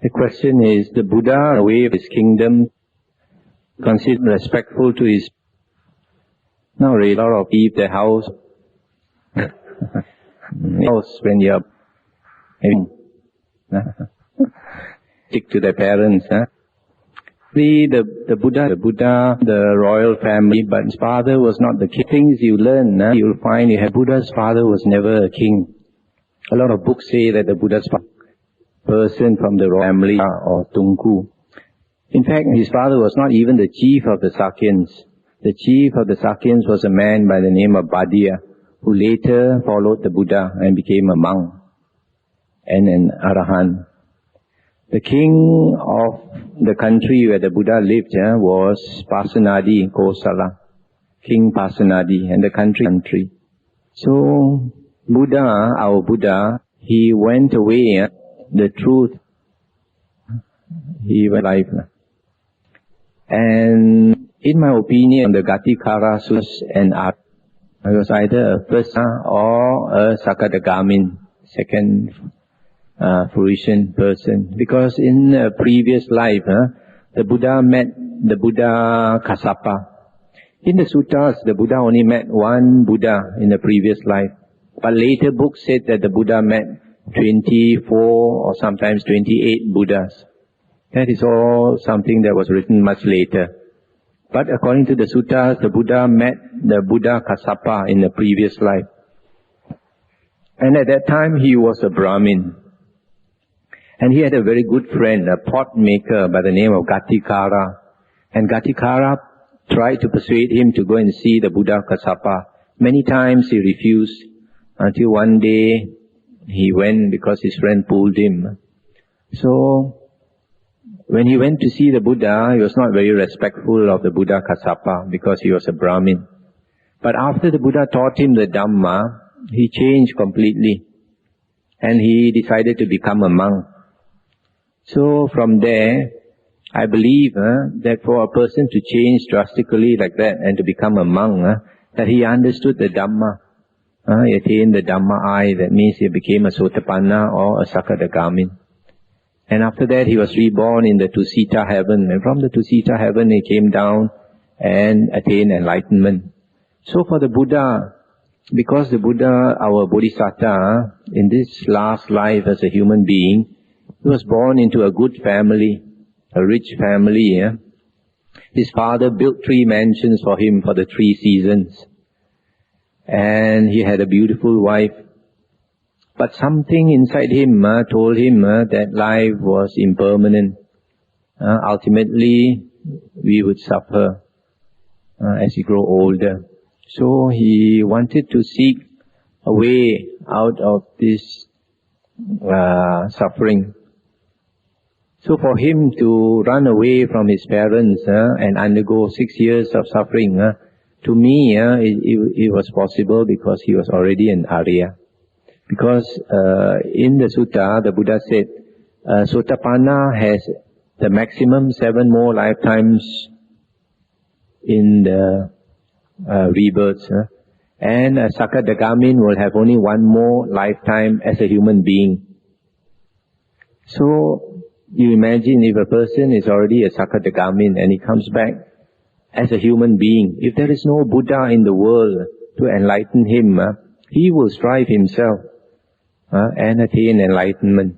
The question is, the Buddha, away of his kingdom, considered respectful to his... Now, a lot of leave the house. When you're... stick to their parents. The Buddha, the royal family, but his father was not the king. Things you learn, you'll find Buddha's father was never a king. A lot of books say that the Buddha's person from the royal family or Tunku. In fact, his father was not even the chief of the Sakyans. The chief of the Sakyans was a man by the name of Bhadia, who later followed the Buddha and became a monk and an Arahant. The king of the country where the Buddha lived was Pasenadi Kosala, King Pasenadi, and the country. So Buddha, our Buddha, he went away, the truth, he went life. And in my opinion, the Gatikara and Art, I was either a first or a Sakadagamin, second fruition person. Because in a previous life, the Buddha met the Buddha Kassapa. In the suttas, the Buddha only met one Buddha in the previous life. But later books said that the Buddha met 24 or sometimes 28 Buddhas. That is all something that was written much later. But according to the suttas, the Buddha met the Buddha Kassapa in the previous life. And at that time, he was a Brahmin. And he had a very good friend, a pot maker by the name of Gatikara. And Gatikara tried to persuade him to go and see the Buddha Kassapa. Many times he refused, until one day he went because his friend pulled him. So, when he went to see the Buddha, he was not very respectful of the Buddha Kassapa because he was a Brahmin. But after the Buddha taught him the Dhamma, he changed completely. And he decided to become a monk. So from there, I believe that for a person to change drastically like that and to become a monk, that he understood the Dhamma. He attained the Dhamma eye, that means he became a Sotapanna or a Sakadagamin. And after that, he was reborn in the Tusita heaven. And from the Tusita heaven, he came down and attained enlightenment. So for the Buddha, because the Buddha, our Bodhisattva, in this last life as a human being, he was born into a good family, a rich family. His father built 3 mansions for him for the 3 seasons. And he had a beautiful wife. But something inside him told him that life was impermanent. Ultimately, we would suffer as we grow older. So he wanted to seek a way out of this suffering. So for him to run away from his parents and undergo 6 years of suffering, to me it was possible because he was already an Arya. Because in the sutta, the Buddha said, Sotapanna has the maximum 7 more lifetimes in the rebirths. And a Sakadagamin will have only 1 more lifetime as a human being. So, you imagine if a person is already a Sakadagamin and he comes back as a human being, if there is no Buddha in the world to enlighten him, he will strive himself and attain enlightenment.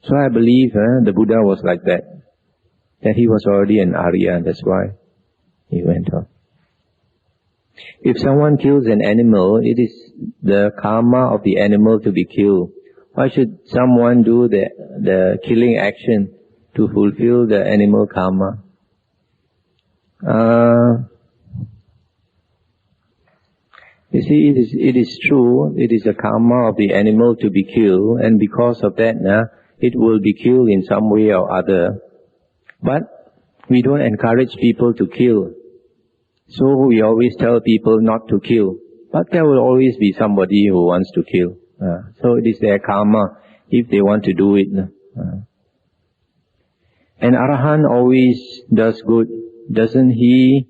So I believe the Buddha was like that he was already an Arya, that's why he went on. If someone kills an animal, it is the karma of the animal to be killed. Why should someone do the killing action to fulfill the animal karma? You see, it is true, it is the karma of the animal to be killed, and because of that, it will be killed in some way or other. But we don't encourage people to kill. So we always tell people not to kill. But there will always be somebody who wants to kill. So it is their karma if they want to do it. An Arahant always does good. Doesn't he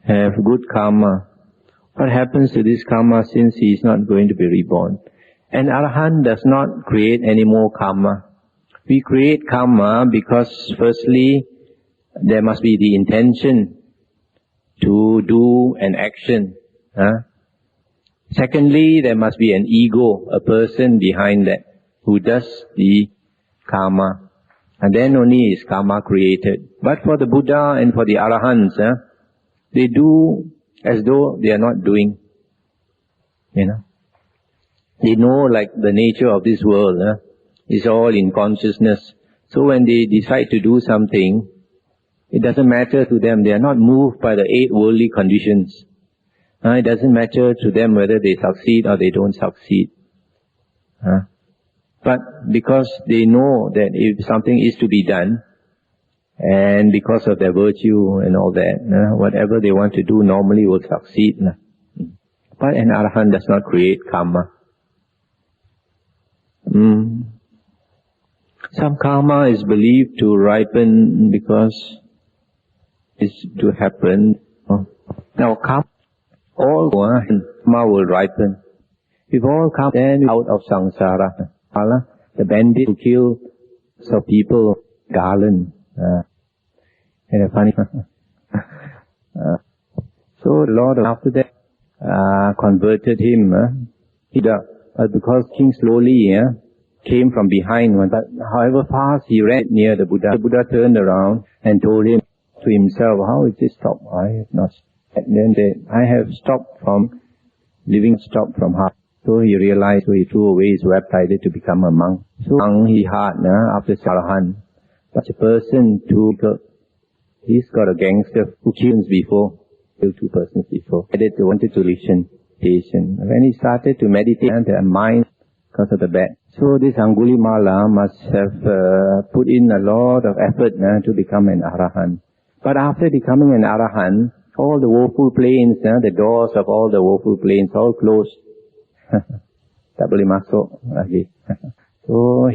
have good karma? What happens to this karma since he is not going to be reborn? An Arahant does not create any more karma. We create karma because firstly, there must be the intention to do an action. Secondly, there must be an ego, a person behind that, who does the karma. And then only is karma created. But for the Buddha and for the Arahants, they do as though they are not doing. They know like the nature of this world is all in consciousness. So when they decide to do something, it doesn't matter to them. They are not moved by the 8 worldly conditions. It doesn't matter to them whether they succeed or they don't succeed. But because they know that if something is to be done, and because of their virtue and all that, whatever they want to do normally will succeed. But an Arahant does not create karma. Some karma is believed to ripen because it's to happen. Now karma, all karma will ripen. If all come then out of samsara, the bandit who kill some people, Garland, and funny. So the Lord after that converted him. But because King slowly came from behind, but however fast he ran near the Buddha turned around and told him to himself, how is this stopped? I have not. And then I have stopped from living, stopped from heart. So he realized, so he threw away his web title to become a monk. So he had after Sarahan. Such a person he's got a gangster who killed 2 persons before. He wanted to listen. When he started to meditate, the mind, because of the bad. So this Angulimala must have put in a lot of effort to become an Arahant. But after becoming an Arahant, all the woeful planes, the doors of all the woeful planes, all closed. Tak boleh masuk lagi. So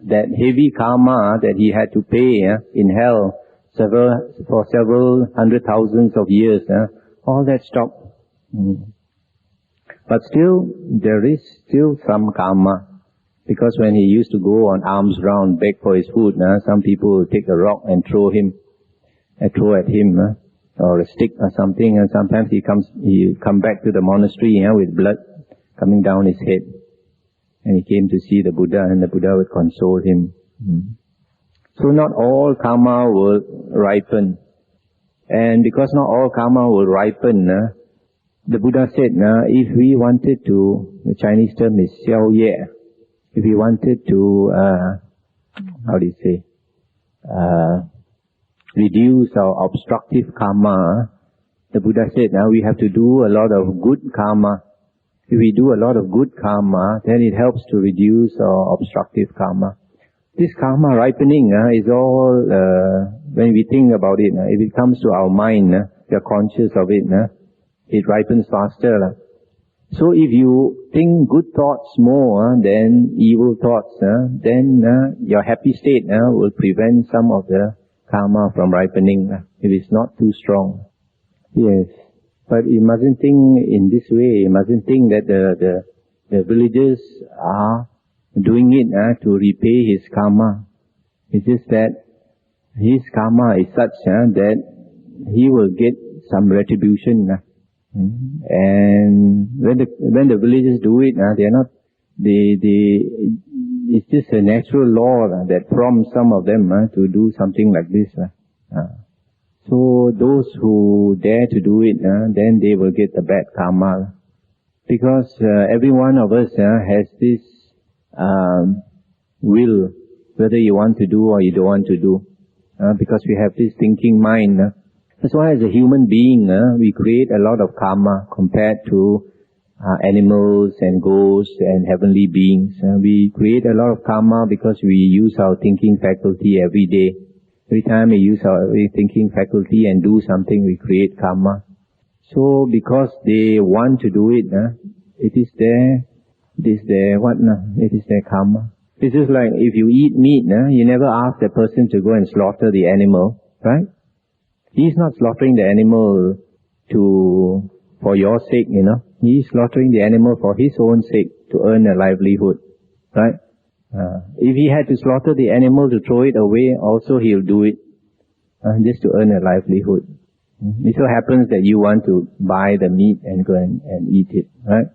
that heavy karma that he had to pay in hell for several 100,000s of years, all that stopped. But still, there is still some karma. Because when he used to go on alms round, beg for his food, some people would take a rock and throw at him, or a stick or something, and sometimes he come back to the monastery with blood coming down his head. And he came to see the Buddha, and the Buddha would console him. So not all karma will ripen. And because not all karma will ripen, the Buddha said, if we wanted to, the Chinese term is xiao ye, if we wanted to, reduce our obstructive karma, the Buddha said, we have to do a lot of good karma. If we do a lot of good karma, then it helps to reduce our obstructive karma. This karma ripening is all, when we think about it, if it comes to our mind, we are conscious of it, it ripens faster. So if you think good thoughts more than evil thoughts, then your happy state will prevent some of the karma from ripening, if it's not too strong. Yes. But you mustn't think in this way. You mustn't think that the villagers are doing it to repay his karma. It's just that his karma is such that he will get some retribution. And when the villagers do it, it's just a natural law that prompts some of them to do something like this. So those who dare to do it, then they will get the bad karma. Because every one of us has this will, whether you want to do or you don't want to do. Because we have this thinking mind. That's why as a human being, we create a lot of karma compared to animals and ghosts and heavenly beings. We create a lot of karma because we use our thinking faculty every day. Every time we use our thinking faculty and do something, we create karma. So because they want to do it, it is their karma. This is like if you eat meat, you never ask the person to go and slaughter the animal, right? He's not slaughtering the animal for your sake, He's slaughtering the animal for his own sake, to earn a livelihood, right? If he had to slaughter the animal to throw it away, also he'll do it, just to earn a livelihood. It so happens that you want to buy the meat and go and eat it, right?